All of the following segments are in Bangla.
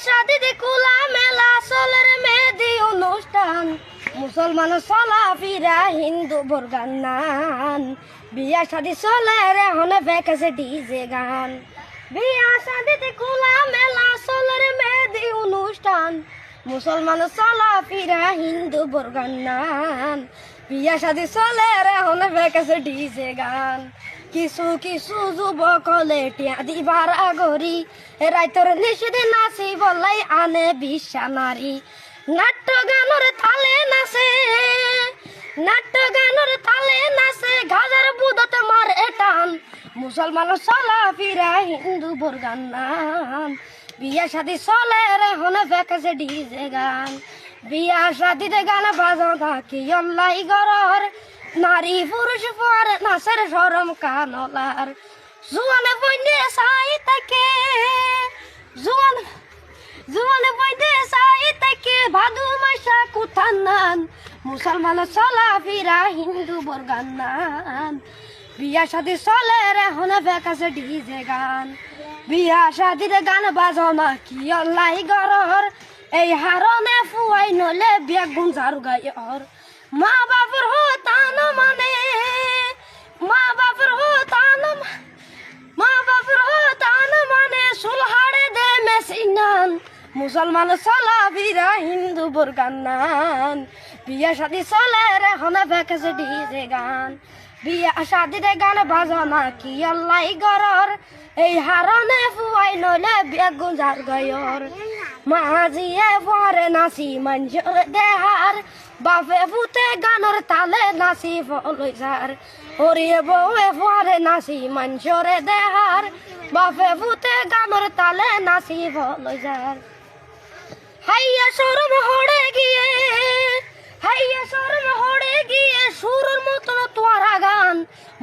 শাদিতে খোলা মেলা চলের মেহেদি অনুষ্ঠান মুসলমান চলা ফিরা হিন্দু বর্গান নান বিয়া শাদি চলে রে হনে বেকেছে ডিজে গান বিয়া শাদিতে খোলা মেলা চলের মেহেদি অনুষ্ঠান মুসলমান চলা ফিরা হিন্দু বর্গান নান বিয়া শাদি চলে রে হনে বেকেছে ডিজে গান কিছু কিছু যুবক হলে টিয়া দিবার আগরি রাইতর নিষেধে নাচি বলাই আনে বিশ্বা নারী নাট্য গানের তালে নাচে গাজার বুদতে মারে টান মুসলমান চলা ফিরা হিন্দু বর্গান নাম বিয়া শাদি চলে রে হনে বেকেছে ডিজে গান বিয়া শাদিতে গান বাজনা কি অল্লাই গরর নারী পুরুষ পর নাচের সরম কানলার জুয়ানে বইনে চাই তাকে জুয়ানে বইনে চাই তাকে ভাদু মাইশা কুথান নান মুসলমান চলা ফিরা হিন্দু বর্গান নান বিয়া শাদি চলে রে হনে বেকাছে ডিজে গান বিয়া শাদিতে গান বাজনা কি অল্লাই গরর এই হারনে ফুয়াই নলে বিয়া গুঞ্জার গায়র মা বাপর হতান মানে সুলহাড়ে দে মেসিনান মুসলমান চলা ফিরা হিন্দু বর্গান নান বিয়া শাদি চলে রে হনে বেকেছে ডিজে গান বিয়া শাদিতে গান বাজনা কি আল্লাই গরর এই হারনে ফুয়াই নলে বিয়া গুঞ্জার গয়র মাঝিয়ে পরে নাচি মঞ্জুর দেহার বাপে ভূতে গানের তালে নাচি ফলইসার ওরে বউয়ে পরে নাচি মঞ্জুরে দেহার বাপে ভূতে গানের তালে নাচি ফলইসার হাইয়া শরম হড়ে গিয়ে সুরের মতন তোরা গান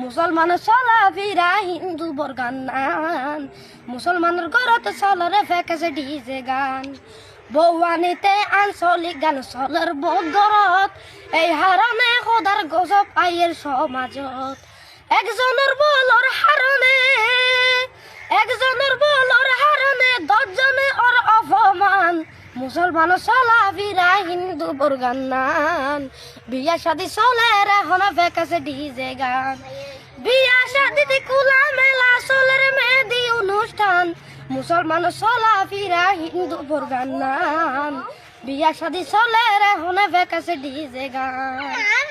মুসলমান চলা ফিরা হিন্দু বর্গান নান মুসলমানের ঘরত চলরে ফেকেছে ডিজে গান বৌয়ানিতে আঞ্চলিক গান চলের বগরত এই হারানে খোদার গজব আইয়ের সমাজত একজনের বলর হারনে দশজনে ওর অপমান মুসলমান চলা ফিরা হিন্দু বর্গান নান বিয়া শাদি চলে রে হনে বেকেছে ডিজে গান বিয়া শাদিতে খোলা মেলা চলের মেহেদি অনুষ্ঠান মুসলমান চলা ফিরা হিন্দু বর্গান নান বিয়া শাদি চলে রে হনে বেকেছে ডিজে গান।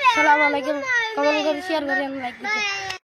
আসসালামু আলাইকুম, কমেন্ট করে শেয়ার করেন, লাইক দিবেন।